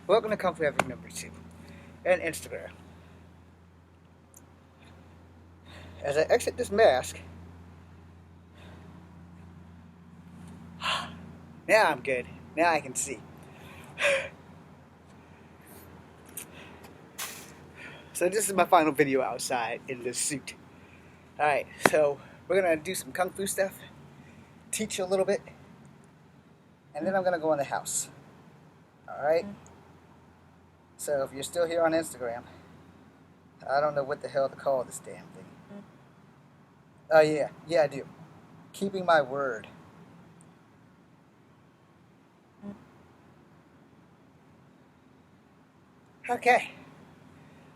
Welcome to Kung Fu Epic number 2 and Instagram. As I exit this mask, now I'm good. Now I can see. So this is my final video outside in this suit. Alright, so we're going to do some Kung Fu stuff, teach you a little bit, and then I'm going to go in the house. Alright? So if you're still here on Instagram, I don't know what the hell to call this damn thing. Oh yeah, I do. Keeping my word. Okay.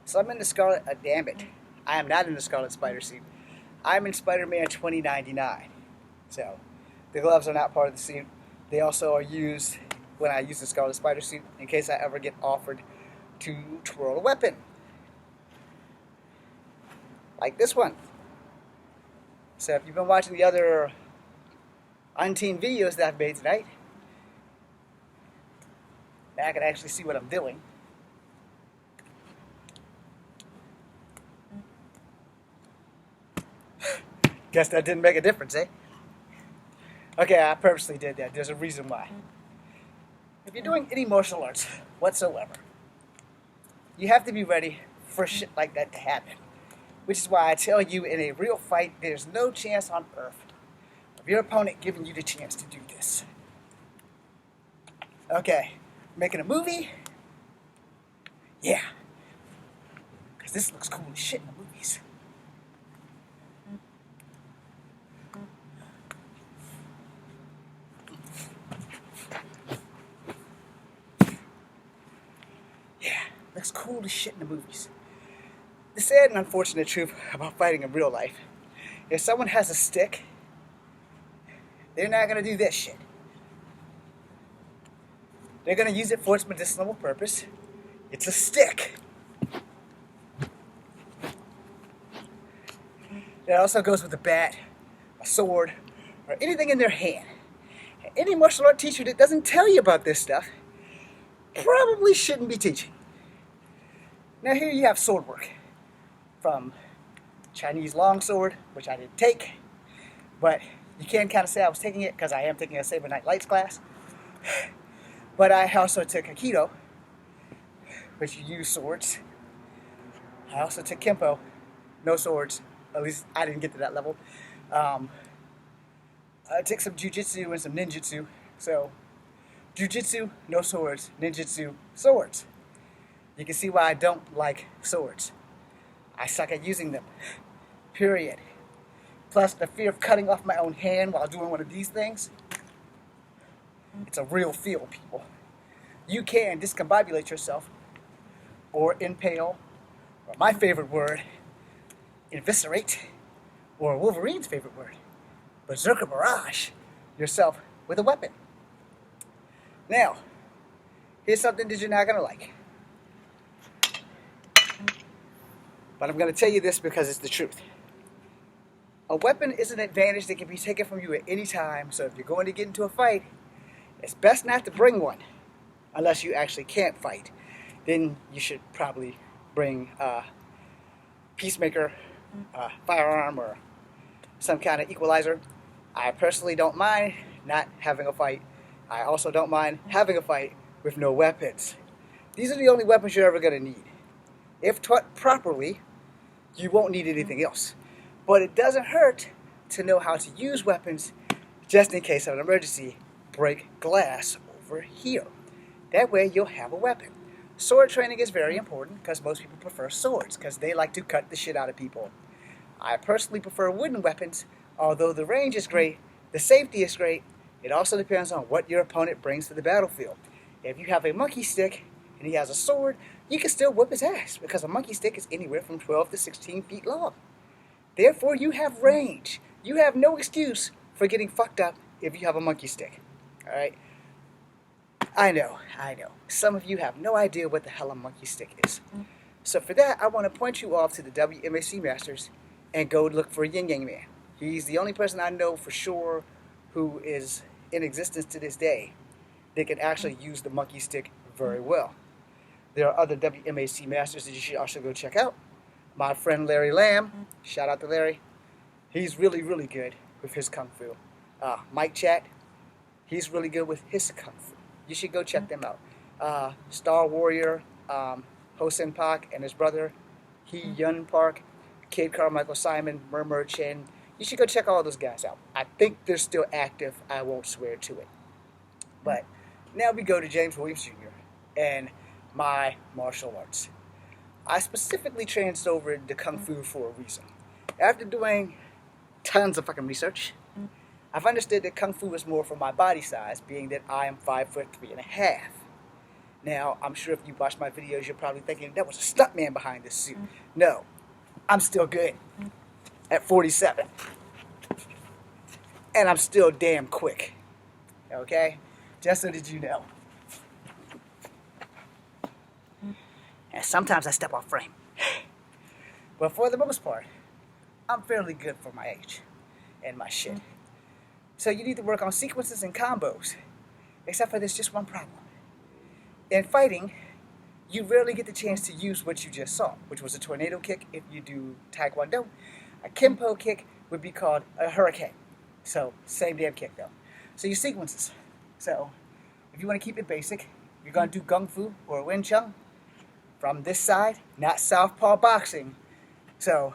So I'm in the Scarlet, damn it. I am not in the Scarlet Spider suit. I'm in Spider-Man 2099. So, the gloves are not part of the suit. They also are used when I use the Scarlet Spider suit in case I ever get offered to twirl a weapon. Like this one. So if you've been watching the other unteen videos that I've made tonight, now I can actually see what I'm doing. Guess that didn't make a difference, eh? Okay, I purposely did that. There's a reason why. If you're doing any martial arts whatsoever, you have to be ready for shit like that to happen. Which is why I tell you, in a real fight, there's no chance on earth of your opponent giving you the chance to do this. Okay, making a movie? Yeah. Because this looks cool as shit in the movies. Yeah, looks cool as shit in the movies. The sad and unfortunate truth about fighting in real life, if someone has a stick, they're not going to do this shit. They're going to use it for its medicinal purpose. It's a stick. It also goes with a bat, a sword, or anything in their hand. And any martial art teacher that doesn't tell you about this stuff probably shouldn't be teaching. Now here you have sword work. From Chinese longsword, which I didn't take, but you can kind of say I was taking it because I am taking a Saber Night Lights class. But I also took Aikido, which you use swords. I also took Kempo, no swords. At least I didn't get to that level. I took some Jiu-Jitsu and some Ninjutsu. So, Jiu-Jitsu, no swords. Ninjutsu, swords. You can see why I don't like swords. I suck at using them. Period. Plus, the fear of cutting off my own hand while doing one of these things. It's a real feel, people. You can discombobulate yourself, or impale, or my favorite word, eviscerate, or Wolverine's favorite word, berserker barrage yourself with a weapon. Now, here's something that you're not going to like. But I'm going to tell you this because it's the truth. A weapon is an advantage that can be taken from you at any time, so if you're going to get into a fight, it's best not to bring one, unless you actually can't fight. Then you should probably bring a peacemaker, a firearm, or some kind of equalizer. I personally don't mind not having a fight. I also don't mind having a fight with no weapons. These are the only weapons you're ever going to need. If taught properly, you won't need anything else. But it doesn't hurt to know how to use weapons just in case of an emergency. Break glass over here. That way you'll have a weapon. Sword training is very important because most people prefer swords because they like to cut the shit out of people. I personally prefer wooden weapons, although the range is great, the safety is great. It also depends on what your opponent brings to the battlefield. If you have a monkey stick and he has a sword, you can still whip his ass because a monkey stick is anywhere from 12 to 16 feet long. Therefore, you have range. You have no excuse for getting fucked up if you have a monkey stick. Alright? I know. Some of you have no idea what the hell a monkey stick is. So for that, I want to point you off to the WMAC Masters and go look for Yin Yang Man. He's the only person I know for sure who is in existence to this day that can actually use the monkey stick very well. There are other WMAC masters that you should also go check out. My friend Larry Lamb, shout out to Larry. He's really, really good with his Kung Fu. Mike Chat, he's really good with his Kung Fu. You should go check them out. Star Warrior, Ho-Sin Pak and his brother, Hee Yun Park, Kid Carmichael Simon, Murmur Chen. You should go check all those guys out. I think they're still active. I won't swear to it. But now we go to James Williams Jr. and my martial arts. I specifically transferred over into Kung Fu for a reason. After doing tons of fucking research, I've understood that Kung Fu is more for my body size, being that I am 5'3.5". Now, I'm sure if you watch my videos, you're probably thinking that was a stuntman behind this suit. No, I'm still good at 47. And I'm still damn quick. Okay? Just so that you know. And sometimes I step off frame. But for the most part, I'm fairly good for my age and my shit. So you need to work on sequences and combos. Except for there's just one problem. In fighting, you rarely get the chance to use what you just saw, which was a tornado kick if you do Taekwondo. A Kempo kick would be called a hurricane. So, same damn kick though. So your sequences. So, if you want to keep it basic, you're going to do Kung Fu or Wing Chun from this side, not southpaw boxing. So,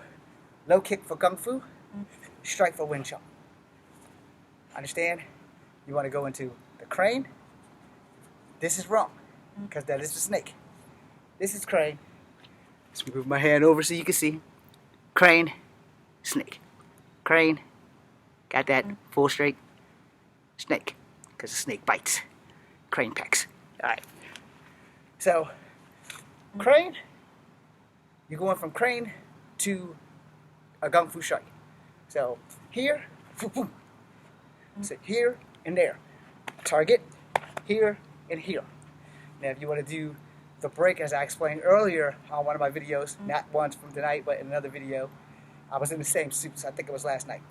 low kick for Kung Fu, strike for Wing Chun. Understand? You want to go into the crane. This is wrong, because that is the snake. This is crane. Let's move my hand over so you can see. Crane, snake. Crane, got that? Full straight. Snake, because the snake bites. Crane pecks. Alright. So, crane, you're going from crane to a Kung Fu strike. So, here, boom. So here and there. Target, here and here. Now if you want to do the break as I explained earlier on one of my videos, not once from tonight, but in another video, I was in the same suits, I think it was last night.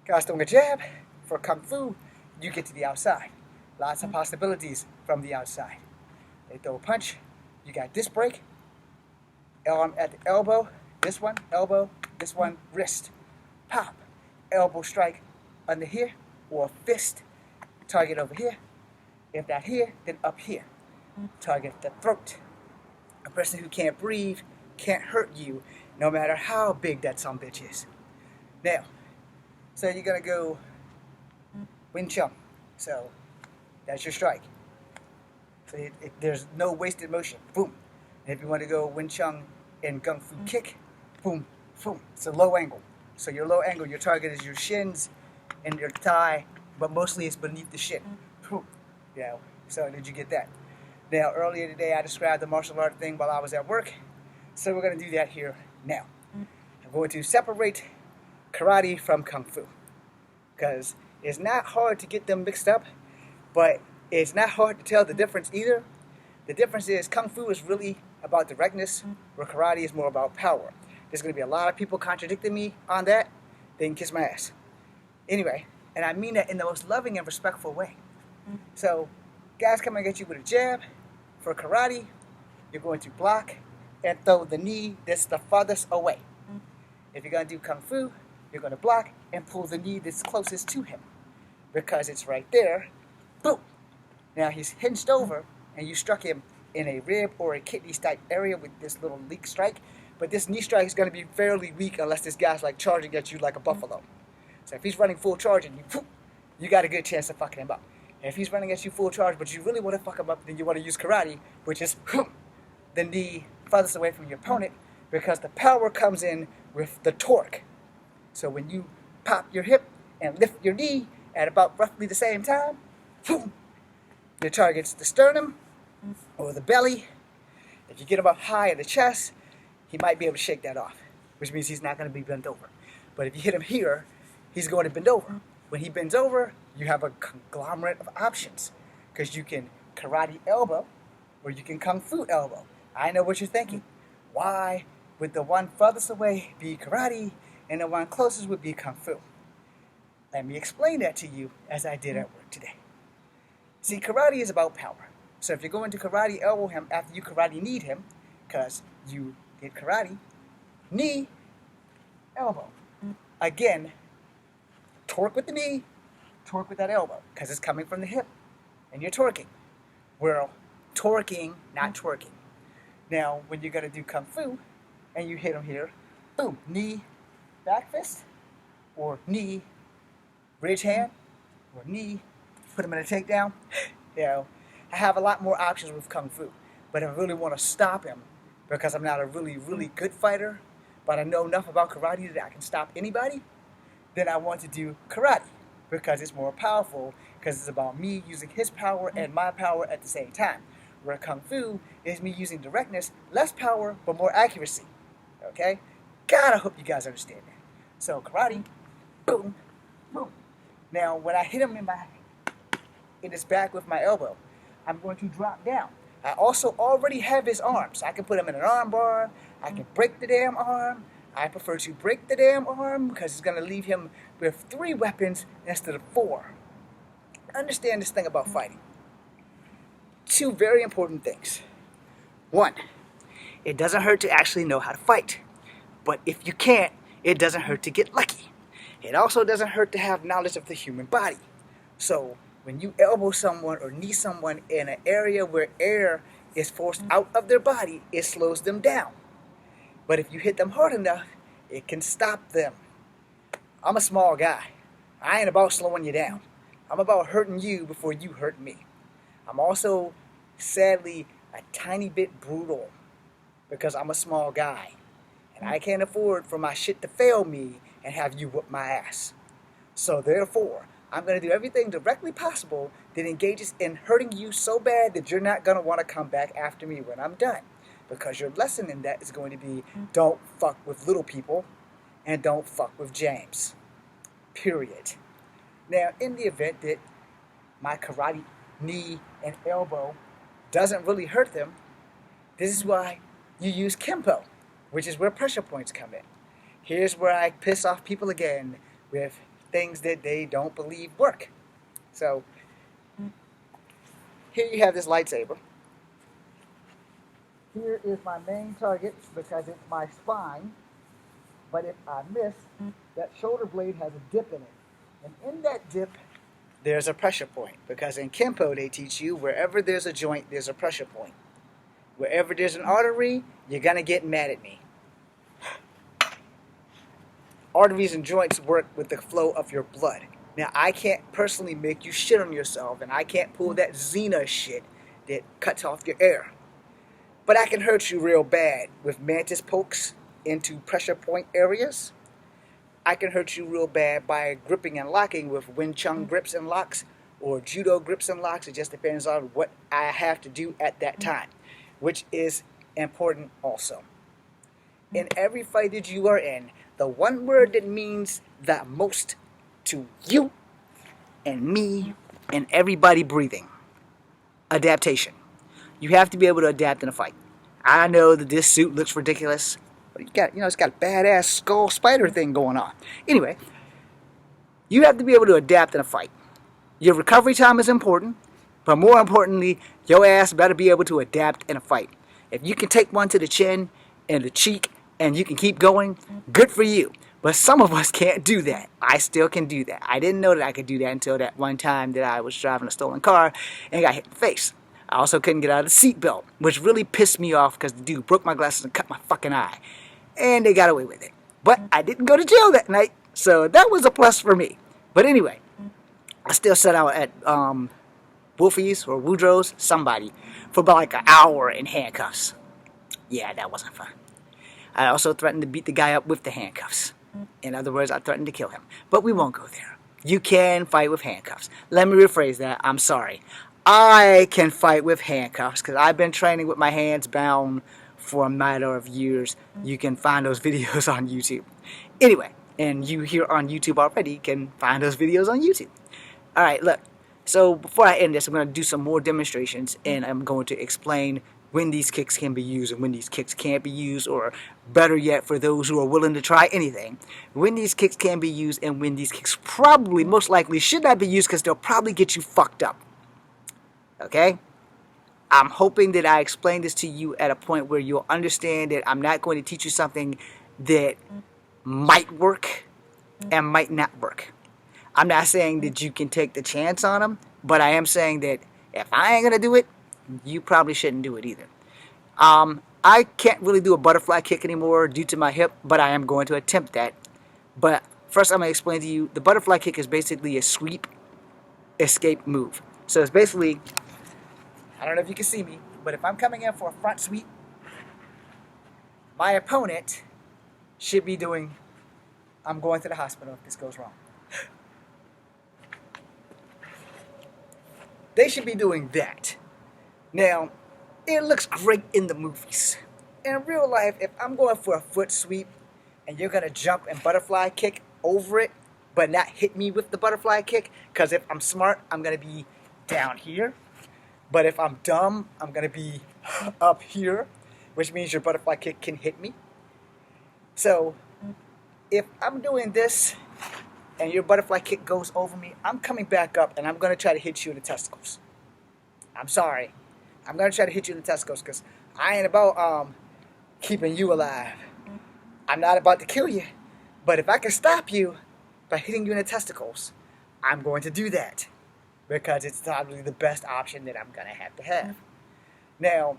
Guys throwing a jab for Kung Fu, you get to the outside. Lots of possibilities from the outside. They throw a punch, you got this break, arm at the elbow, this one, wrist, pop, elbow strike under here, or fist, target over here. If not here, then up here. Target the throat. A person who can't breathe can't hurt you, no matter how big that sumbitch is. Now, so you're gonna go Wing Chun. So that's your strike. So there's no wasted motion. Boom. And if you want to go Wing Chun and Kung Fu kick, boom, boom. It's a low angle. So your low angle, your target is your shins and your thigh, but mostly it's beneath the shin. You know, so did you get that? Now, earlier today I described the martial art thing while I was at work, so we're going to do that here now. I'm going to separate karate from Kung Fu, because it's not hard to get them mixed up, but it's not hard to tell the difference either. The difference is Kung Fu is really about directness, where karate is more about power. There's going to be a lot of people contradicting me on that. They can kiss my ass. Anyway, and I mean that in the most loving and respectful way. So, guys coming at you with a jab. For karate, you're going to block and throw the knee that's the farthest away. If you're going to do Kung Fu, you're going to block and pull the knee that's closest to him. Because it's right there. Boom! Now he's hinged over, and you struck him in a rib or a kidney type area with this little leak strike. But this knee strike is going to be fairly weak unless this guy's like charging at you like a buffalo. So if he's running full charge and you got a good chance of fucking him up. And if he's running at you full charge, but you really want to fuck him up, then you want to use karate, which is the knee farthest away from your opponent, because the power comes in with the torque. So when you pop your hip and lift your knee at about roughly the same time, your target's the sternum or the belly. If you get him up high in the chest, he might be able to shake that off, which means he's not going to be bent over. But if you hit him here, he's going to bend over. When he bends over, you have a conglomerate of options, because you can karate elbow or you can Kung Fu elbow. I know what you're thinking. Why would the one furthest away be karate and the one closest would be Kung Fu? Let me explain that to you as I did at work today. See, karate is about power. So if you're going to karate elbow him after you karate kneed him, because you did karate, knee, elbow. Again, torque with the knee, torque with that elbow, because it's coming from the hip, and you're torquing. We're torquing, not twerking. Now, when you're going to do Kung Fu, and you hit him here, boom, knee, back fist, or knee, bridge hand, or knee, put him in a takedown. You know, I have a lot more options with Kung Fu. But if I really want to stop him, because I'm not a really, really good fighter, but I know enough about karate that I can stop anybody, then I want to do karate, because it's more powerful, because it's about me using his power and my power at the same time. Where Kung Fu is me using directness, less power, but more accuracy. Okay? God, I hope you guys understand that. So karate, boom, boom. Now, when I hit him in his back with my elbow, I'm going to drop down. I also already have his arms. I can put him in an arm bar. I can break the damn arm. I prefer to break the damn arm because it's going to leave him with 3 weapons instead of 4. Understand this thing about fighting. 2 very important things. 1, it doesn't hurt to actually know how to fight. But if you can't, it doesn't hurt to get lucky. It also doesn't hurt to have knowledge of the human body. So when you elbow someone or knee someone in an area where air is forced out of their body, it slows them down. But if you hit them hard enough, it can stop them. I'm a small guy. I ain't about slowing you down. I'm about hurting you before you hurt me. I'm also, sadly, a tiny bit brutal because I'm a small guy. And I can't afford for my shit to fail me and have you whoop my ass. So therefore, I'm going to do everything directly possible that engages in hurting you so bad that you're not going to want to come back after me when I'm done. Because your lesson in that is going to be, don't fuck with little people and don't fuck with James. Period. Now, in the event that my karate knee and elbow doesn't really hurt them, this is why you use Kempo, which is where pressure points come in. Here's where I piss off people again with things that they don't believe work. So, here you have this lightsaber. Here is my main target because it's my spine. But if I miss, that shoulder blade has a dip in it. And in that dip, there's a pressure point. Because in Kempo, they teach you wherever there's a joint, there's a pressure point. Wherever there's an artery, you're going to get mad at me. Arteries and joints work with the flow of your blood. Now, I can't personally make you shit on yourself, and I can't pull that Xena shit that cuts off your air. But I can hurt you real bad with mantis pokes into pressure point areas. I can hurt you real bad by gripping and locking with Wing Chun grips and locks or Judo grips and locks. It just depends on what I have to do at that time, which is important also. In every fight that you are in, the one word that means the most to you and me and everybody breathing: adaptation. You have to be able to adapt in a fight. I know that this suit looks ridiculous, but it's got a badass skull spider thing going on. Anyway, you have to be able to adapt in a fight. Your recovery time is important, but more importantly, your ass better be able to adapt in a fight. If you can take one to the chin and the cheek and you can keep going, good for you. But some of us can't do that. I still can do that. I didn't know that I could do that until that one time that I was driving a stolen car and got hit in the face. I also couldn't get out of the seatbelt, which really pissed me off because the dude broke my glasses and cut my fucking eye. And they got away with it. But I didn't go to jail that night, so that was a plus for me. But anyway, I still sat out at Wolfie's or Woodrow's, somebody, for about like an hour in handcuffs. Yeah, that wasn't fun. I also threatened to beat the guy up with the handcuffs. In other words, I threatened to kill him. But we won't go there. You can fight with handcuffs. Let me rephrase that. I'm sorry. I can fight with handcuffs because I've been training with my hands bound for a matter of years. You can find those videos on YouTube. Anyway, and you here on YouTube already can find those videos on YouTube. Alright, look. So before I end this, I'm going to do some more demonstrations and I'm going to explain when these kicks can be used and when these kicks can't be used, or better yet, for those who are willing to try anything, when these kicks can be used and when these kicks probably, most likely, should not be used because they'll probably get you fucked up. Okay? I'm hoping that I explained this to you at a point where you'll understand that I'm not going to teach you something that might work and might not work. I'm not saying that you can take the chance on them, but I am saying that if I ain't going to do it, you probably shouldn't do it either. I can't really do a butterfly kick anymore due to my hip, but I am going to attempt that. But first I'm going to explain to you, the butterfly kick is basically a sweep escape move. So it's basically, I don't know if you can see me, but if I'm coming in for a front sweep, my opponent should be doing, I'm going to the hospital if this goes wrong. They should be doing that. Now, it looks great in the movies. In real life, if I'm going for a foot sweep and you're going to jump and butterfly kick over it, but not hit me with the butterfly kick, because if I'm smart, I'm going to be down here. But if I'm dumb, I'm going to be up here, which means your butterfly kick can hit me. So, if I'm doing this and your butterfly kick goes over me, I'm coming back up and I'm going to try to hit you in the testicles. I'm sorry. I'm going to try to hit you in the testicles because I ain't about keeping you alive. I'm not about to kill you. But if I can stop you by hitting you in the testicles, I'm going to do that because it's probably the best option that I'm going to have. Now,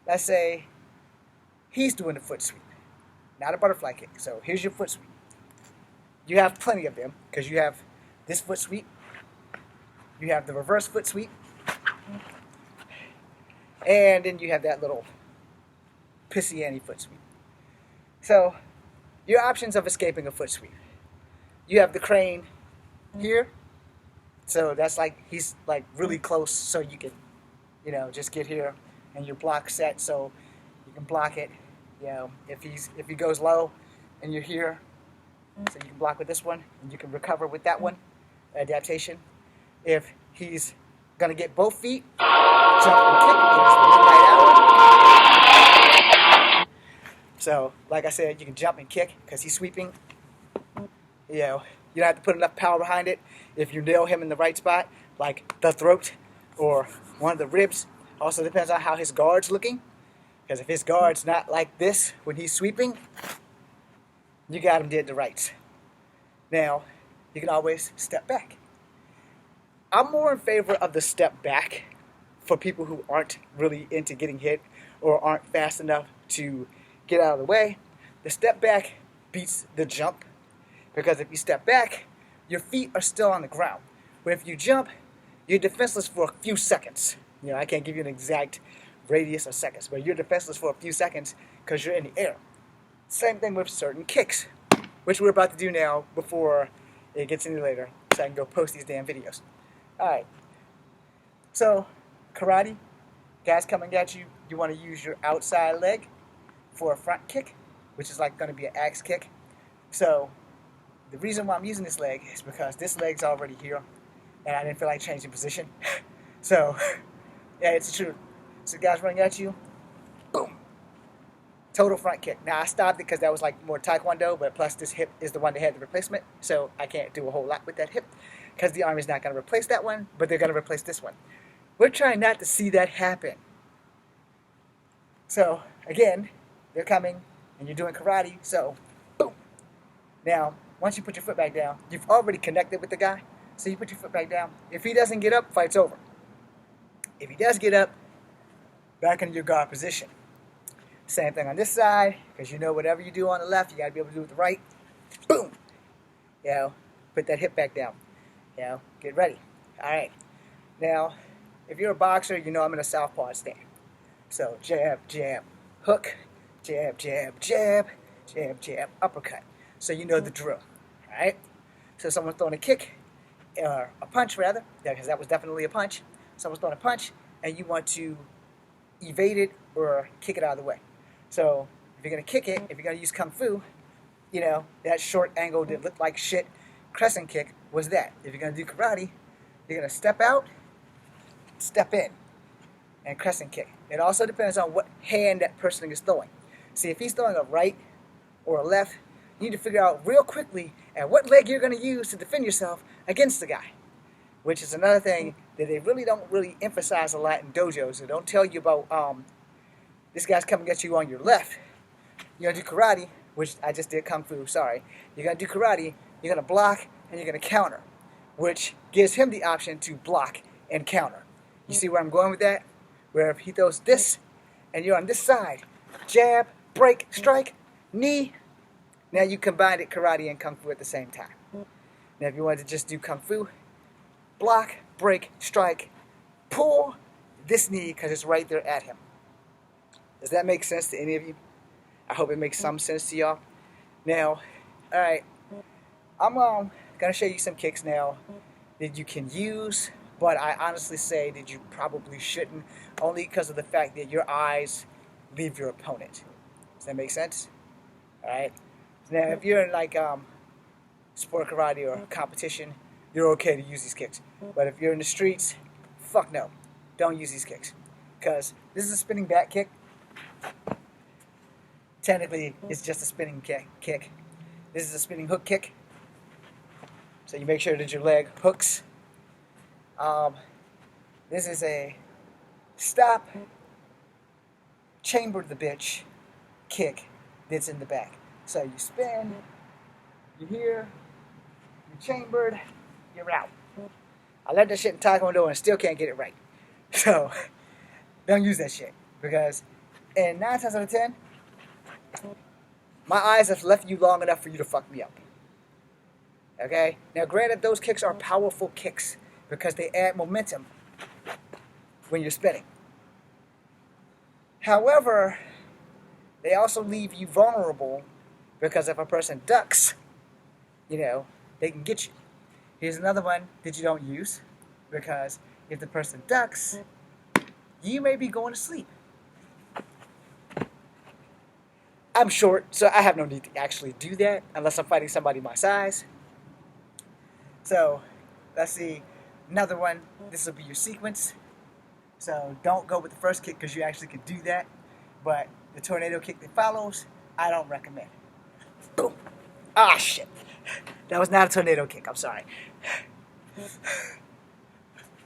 let's say he's doing the foot sweep, not a butterfly kick. So here's your foot sweep. You have plenty of them because you have this foot sweep. You have the reverse foot sweep. And then you have that little pissy Annie foot sweep. So, your options of escaping a foot sweep. You have the crane here. So that's like, he's like really close so you can, just get here and your block set so you can block it. If he goes low and you're here, so you can block with this one and you can recover with that one, adaptation. If he's gonna get both feet, jump and kick, it's the midnight hour. So, like I said, you can jump and kick because he's sweeping. You don't have to put enough power behind it. If you nail him in the right spot, like the throat or one of the ribs, also depends on how his guard's looking. Because if his guard's not like this when he's sweeping, you got him dead to rights. Now, you can always step back. I'm more in favor of the step back for people who aren't really into getting hit or aren't fast enough to get out of the way. The step back beats the jump because if you step back, your feet are still on the ground. But if you jump, you're defenseless for a few seconds. I can't give you an exact radius of seconds, but you're defenseless for a few seconds because you're in the air. Same thing with certain kicks, which we're about to do now before it gets any later, so I can go post these damn videos. Alright, so karate, guys coming at you, you want to use your outside leg for a front kick, which is like going to be an axe kick. So the reason why I'm using this leg is because this leg's already here, and I didn't feel like changing position. So, yeah, it's the truth. So guys running at you, boom. Total front kick. Now I stopped it because that was like more taekwondo, but plus this hip is the one that had the replacement, so I can't do a whole lot with that hip because the Army's not going to replace that one, but they're going to replace this one. We're trying not to see that happen. So again, they're coming and you're doing karate, so boom. Now, once you put your foot back down, you've already connected with the guy, so you put your foot back down. If he doesn't get up, fight's over. If he does get up, back into your guard position. Same thing on this side, because whatever you do on the left, you got to be able to do it with the right. Boom! Put that hip back down. Get ready. All right. Now, if you're a boxer, I'm in a southpaw stand. So, jab, jab, hook, jab, jab, jab, jab, jab, uppercut. So you know the drill. All right? So someone's throwing a kick, or a punch rather, because that was definitely a punch. Someone's throwing a punch, and you want to evade it or kick it out of the way. So if you're going to kick it, if you're going to use Kung Fu, that short angle that looked like shit crescent kick was that. If you're going to do karate, you're going to step out, step in, and crescent kick. It also depends on what hand that person is throwing. See, if he's throwing a right or a left, you need to figure out real quickly at what leg you're going to use to defend yourself against the guy. Which is another thing that they really don't really emphasize a lot in dojos. They don't tell you about this guy's coming at you on your left. You're going to do karate, which I just did kung fu, sorry. You're going to do karate, you're going to block, and you're going to counter, which gives him the option to block and counter. You see where I'm going with that? Where if he throws this, and you're on this side, jab, break, strike, knee, now you combined it karate and kung fu at the same time. Now if you wanted to just do kung fu, block, break, strike, pull this knee because it's right there at him. Does that make sense to any of you? I hope it makes some sense to y'all. Now, alright, I'm going to show you some kicks now that you can use, but I honestly say that you probably shouldn't, only because of the fact that your eyes leave your opponent. Does that make sense? Alright? Now, if you're in like sport karate or competition, you're okay to use these kicks. But if you're in the streets, fuck no. Don't use these kicks. Because this is a spinning back kick. Technically, it's just a spinning kick. This is a spinning hook kick. So you make sure that your leg hooks. This is a stop, chamber the bitch kick that's in the back. So you spin, you're here, you're chambered, you're out. I learned that shit in Taekwondo and still can't get it right. So, don't use that shit. Because, and 9 times out of 10, my eyes have left you long enough for you to fuck me up. Okay? Now, granted, those kicks are powerful kicks because they add momentum when you're spinning. However, they also leave you vulnerable because if a person ducks, you know, they can get you. Here's another one that you don't use because if the person ducks, you may be going to sleep. I'm short, so I have no need to actually do that unless I'm fighting somebody my size. So, let's see. Another one, this will be your sequence. So, don't go with the first kick because you actually can do that. But the tornado kick that follows, I don't recommend. Boom. Ah, shit. That was not a tornado kick, I'm sorry.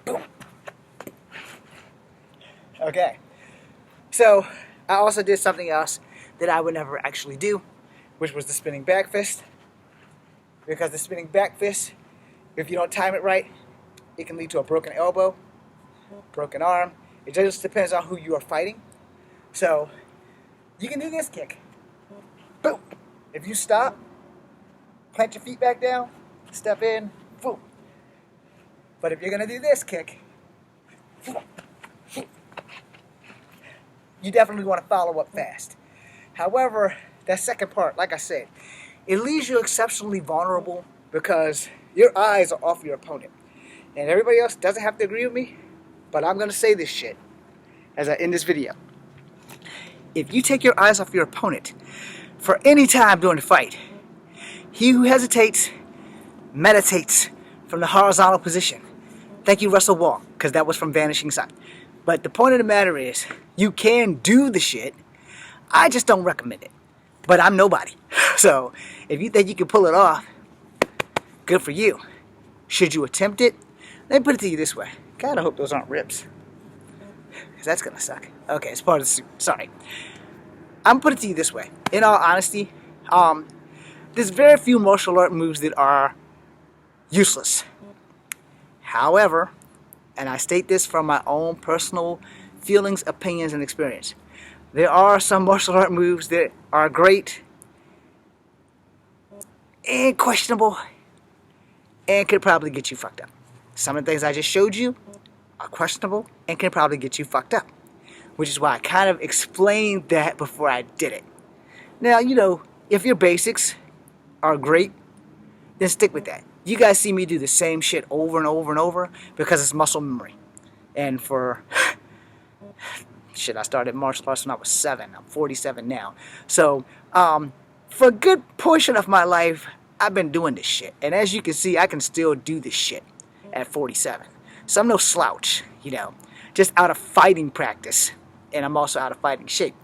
Boom. Okay. So, I also did something else that I would never actually do, which was the spinning back fist. Because the spinning back fist, if you don't time it right, it can lead to a broken elbow, broken arm. It just depends on who you are fighting. So, you can do this kick. Boom. If you stop, plant your feet back down, step in, boom. But if you're going to do this kick, you definitely want to follow up fast. However, that second part, like I said, it leaves you exceptionally vulnerable because your eyes are off your opponent. And everybody else doesn't have to agree with me, but I'm going to say this shit as I end this video. If you take your eyes off your opponent for any time during the fight, he who hesitates meditates from the horizontal position. Thank you, Russell Wong, because that was from Vanishing Sun. But the point of the matter is, you can do the shit. I just don't recommend it. But I'm nobody. So, if you think you can pull it off, good for you. Should you attempt it? Let me put it to you this way. God, I hope those aren't ribs. Because that's going to suck. Okay, it's part of the suit. Sorry. I'm going to put it to you this way. In all honesty, there's very few martial art moves that are useless. However, and I state this from my own personal feelings, opinions, and experience, there are some martial art moves that are great and questionable and could probably get you fucked up. Some of the things I just showed you are questionable and can probably get you fucked up, which is why I kind of explained that before I did it. Now, you know, if your basics are great, then stick with that. You guys see me do the same shit over and over and over because it's muscle memory. And for shit, I started martial arts when I was 7. I'm 47 now. So, for a good portion of my life, I've been doing this shit. And as you can see, I can still do this shit at 47. So I'm no slouch, you know, just out of fighting practice. And I'm also out of fighting shape.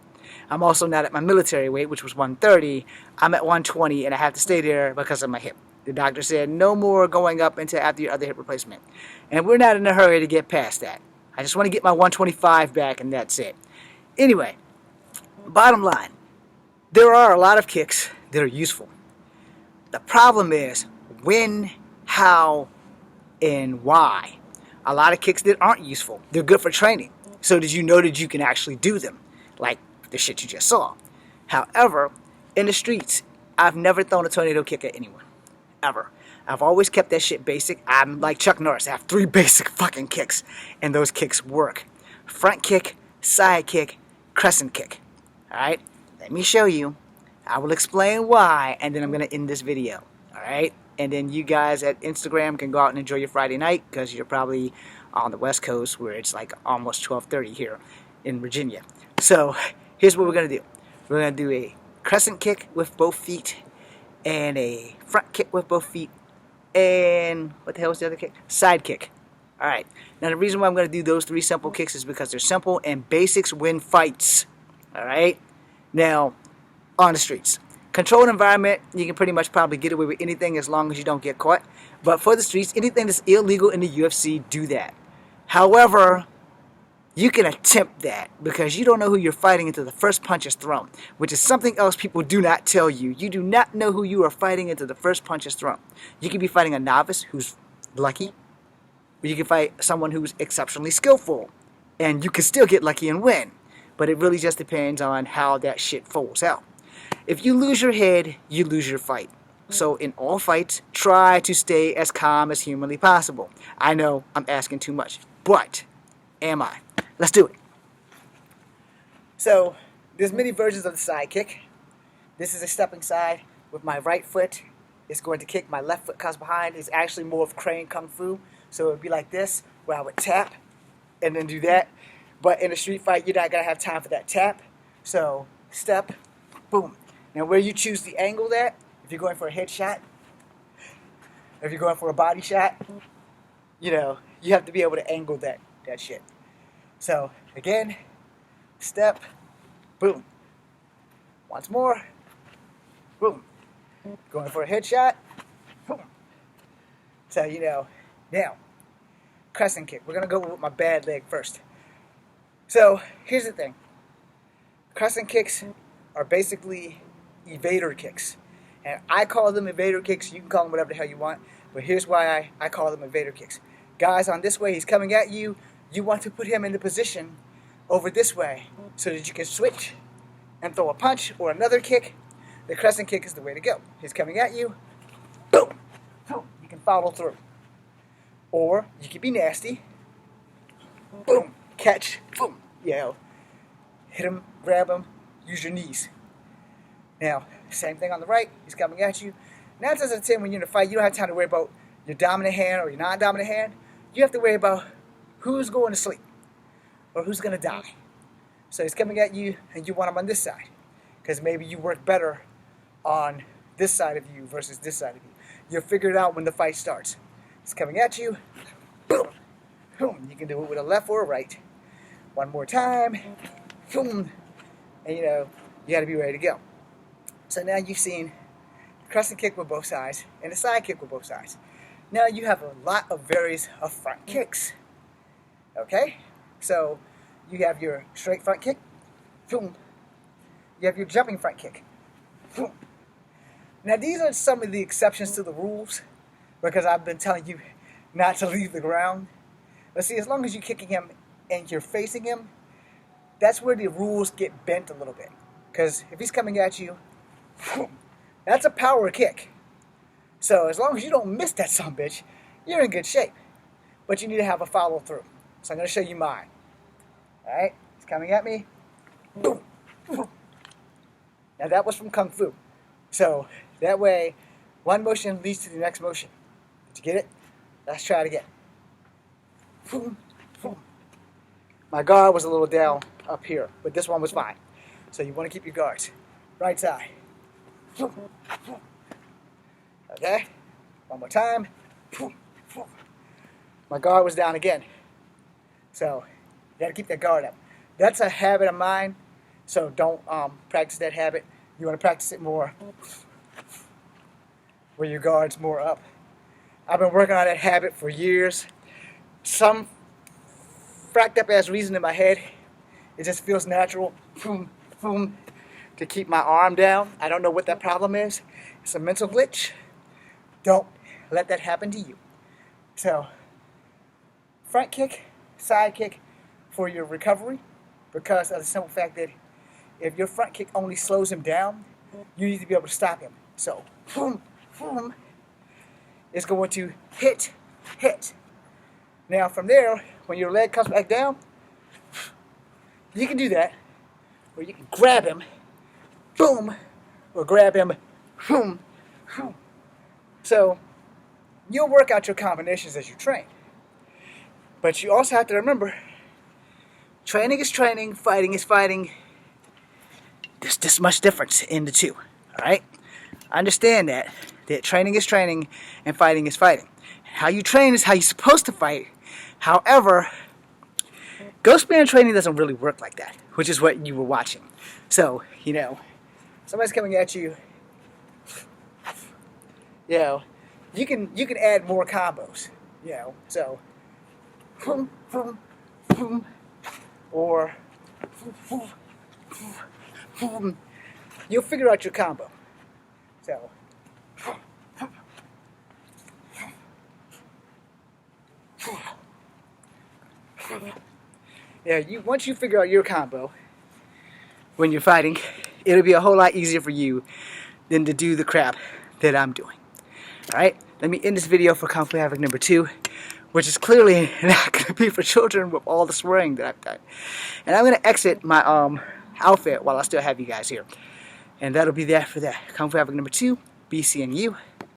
I'm also not at my military weight, which was 130. I'm at 120, and I have to stay there because of my hip. The doctor said no more going up until after your other hip replacement. And we're not in a hurry to get past that. I just want to get my 125 back and that's it. Anyway, bottom line, there are a lot of kicks that are useful. The problem is when, how, and why. A lot of kicks that aren't useful. They're good for training. So did you know that you can actually do them? Like the shit you just saw. However, in the streets, I've never thrown a tornado kick at anyone. Ever. I've always kept that shit basic. I'm like Chuck Norris. I have 3 basic fucking kicks. And those kicks work. Front kick, side kick, crescent kick. Alright? Let me show you. I will explain why, and then I'm going to end this video. Alright? And then you guys at Instagram can go out and enjoy your Friday night, because you're probably on the West Coast where it's like almost 12:30 here in Virginia. So, here's what we're going to do. We're going to do a crescent kick with both feet, and a front kick with both feet, and what the hell was the other kick? Side kick. Alright. Now the reason why I'm going to do those 3 simple kicks is because they're simple and basics win fights. Alright? Now, on the streets. Controlled environment, you can pretty much probably get away with anything as long as you don't get caught. But for the streets, anything that's illegal in the UFC, do that. However, you can attempt that because you don't know who you're fighting until the first punch is thrown, which is something else people do not tell you. You do not know who you are fighting until the first punch is thrown. You can be fighting a novice who's lucky, or you can fight someone who's exceptionally skillful, and you can still get lucky and win. But it really just depends on how that shit folds out. If you lose your head, you lose your fight. So in all fights, try to stay as calm as humanly possible. I know I'm asking too much, but am I? Let's do it. So there's many versions of the side kick. This is a stepping side with my right foot. It's going to kick. My left foot comes behind. It's actually more of crane kung fu. So it would be like this, where I would tap and then do that. But in a street fight, you're not going to have time for that tap. So step, boom. Now where you choose the angle that, if you're going for a headshot, if you're going for a body shot, you know, you have to be able to angle that shit. So again, step, boom. Once more, boom. Going for a headshot, boom. So, you know, now, crescent kick. We're going to go with my bad leg first. So, here's the thing. Crescent kicks are basically evader kicks. And I call them evader kicks. You can call them whatever the hell you want. But here's why I call them evader kicks. Guys, on this way, he's coming at you. You want to put him in the position over this way so that you can switch and throw a punch or another kick. The crescent kick is the way to go. He's coming at you. Boom. Boom. You can follow through. Or you can be nasty. Boom. Catch. Boom. You know, hit him, grab him, use your knees. Now, same thing on the right. He's coming at you. 9 times out of 10 when you're in a fight, you don't have time to worry about your dominant hand or your non-dominant hand. You have to worry about who's going to sleep or who's going to die. So he's coming at you and you want him on this side because maybe you work better on this side of you versus this side of you. You'll figure it out when the fight starts. He's coming at you. Boom. Boom. You can do it with a left or a right. One more time. Boom. And you know, you got to be ready to go. So now you've seen the crescent kick with both sides and the side kick with both sides. Now you have a lot of various of front kicks. Okay? So you have your straight front kick. Boom. You have your jumping front kick. Boom. Now these are some of the exceptions to the rules because I've been telling you not to leave the ground. But see, as long as you're kicking him and you're facing him, that's where the rules get bent a little bit. Because if he's coming at you, boom, that's a power kick. So as long as you don't miss that sumbitch, you're in good shape. But you need to have a follow through. So I'm going to show you mine. Alright, he's coming at me. Boom. Boom. Now that was from Kung Fu. So that way, one motion leads to the next motion. Did you get it? Let's try it again. Boom. Boom. My guard was a little down up here, but this one was fine. So you want to keep your guards. Right side. Boom. Boom. Okay, one more time. My guard was down again. So, you gotta keep that guard up. That's a habit of mine, so don't practice that habit. You wanna practice it more where your guard's more up. I've been working on that habit for years. Some fracked up ass reason in my head, it just feels natural, boom, boom, to keep my arm down. I don't know what that problem is. It's a mental glitch. Don't let that happen to you. So, front kick, side kick for your recovery, because of the simple fact that if your front kick only slows him down, you need to be able to stop him. So, boom, boom, is going to hit, hit. Now from there, when your leg comes back down, you can do that, or you can grab him, boom, or grab him, boom, boom. So, you'll work out your combinations as you train. But you also have to remember, training is training, fighting is fighting. There's this much difference in the two, all right? Understand that training is training and fighting is fighting. How you train is how you're supposed to fight. However, ghost man training doesn't really work like that, which is what you were watching. So, you know, somebody's coming at you, you know, you can add more combos, you know, so, boom, boom, boom, or boom, boom, boom. You'll figure out your combo. So, yeah, once you figure out your combo when you're fighting, it'll be a whole lot easier for you than to do the crap that I'm doing. Alright, let me end this video for Kung Fu Havoc number 2, which is clearly not going to be for children with all the swearing that I've done. And I'm going to exit my outfit while I still have you guys here. And that'll be that for that. Kung Fu Havoc number 2, be seeing you.